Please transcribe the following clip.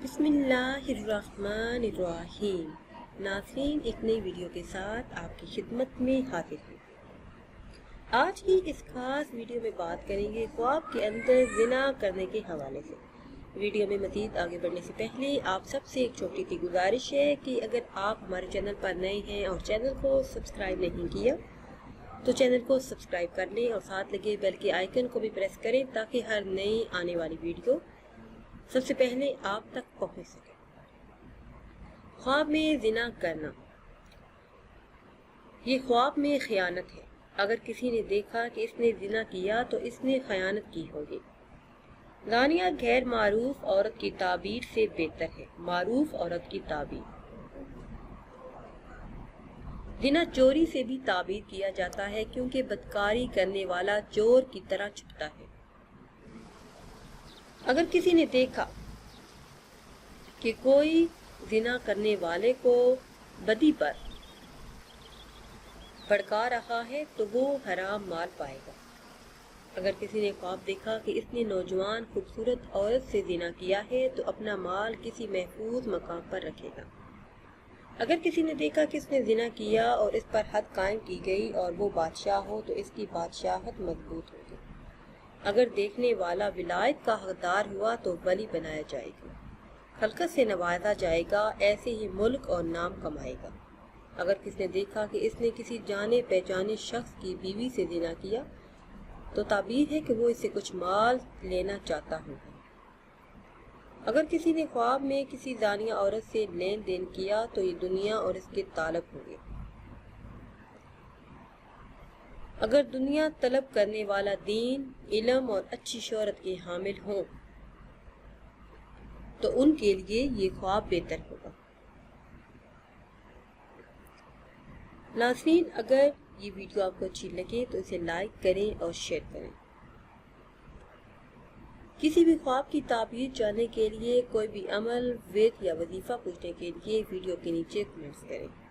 بسم اللہ الرحمن الرحیم۔ ناظرین، ایک نئی ویڈیو کے ساتھ آپ کی خدمت میں حاضر ہوں۔ آج کی اس خاص ویڈیو میں بات کریں گے خواب کے اندر زنا کرنے کے حوالے سے۔ ویڈیو میں مزید آگے بڑھنے سے پہلے آپ سب سے ایک چھوٹی سی گزارش ہے کہ اگر آپ ہمارے چینل پر نئے ہیں اور چینل کو سبسکرائب نہیں کیا تو چینل کو سبسکرائب کر لیں اور ساتھ لگے بیل کے آئیکن کو بھی پریس کریں تاکہ ہر نئی آنے والی ویڈیو سب سے پہلے آپ تک پہنچ سکے۔ خواب میں زنا کرنا، یہ خواب میں خیانت ہے۔ اگر کسی نے دیکھا کہ اس نے زنا کیا تو اس نے خیانت کی ہوگی۔ زانیہ غیر معروف عورت کی تعبیر سے بہتر ہے۔ معروف عورت کی تعبیر، زنا چوری سے بھی تعبیر کیا جاتا ہے کیونکہ بدکاری کرنے والا چور کی طرح چھپتا ہے۔ اگر کسی نے دیکھا کہ کوئی زنا کرنے والے کو بدی پر بھڑکا رہا ہے تو وہ حرام مال پائے گا۔ اگر کسی نے خواب دیکھا کہ اس نے نوجوان خوبصورت عورت سے زنا کیا ہے تو اپنا مال کسی محفوظ مقام پر رکھے گا۔ اگر کسی نے دیکھا کہ اس نے زنا کیا اور اس پر حد قائم کی گئی اور وہ بادشاہ ہو تو اس کی بادشاہت مضبوط ہوگی۔ اگر دیکھنے والا ولایت کا حقدار ہوا تو ولی بنایا جائے گا، خلقت سے نوازا جائے گا، ایسے ہی ملک اور نام کمائے گا۔ اگر کسی نے دیکھا کہ اس نے کسی جانے پہچانے شخص کی بیوی سے زنا کیا تو تعبیر ہے کہ وہ اس سے کچھ مال لینا چاہتا ہوگا۔ اگر کسی نے خواب میں کسی زانیہ عورت سے لین دین کیا تو یہ دنیا اور اس کے طالب ہوں گے۔ اگر دنیا طلب کرنے والا دین، علم اور اچھی شہرت کے حامل ہوں تو ان کے لیے یہ خواب بہتر ہوگا۔ ناظرین، اگر یہ ویڈیو آپ کو اچھی لگے تو اسے لائک کریں اور شیئر کریں۔ کسی بھی خواب کی تعبیر جاننے کے لیے، کوئی بھی عمل، ورد یا وظیفہ پوچھنے کے لیے ویڈیو کے نیچے کمنٹس کریں۔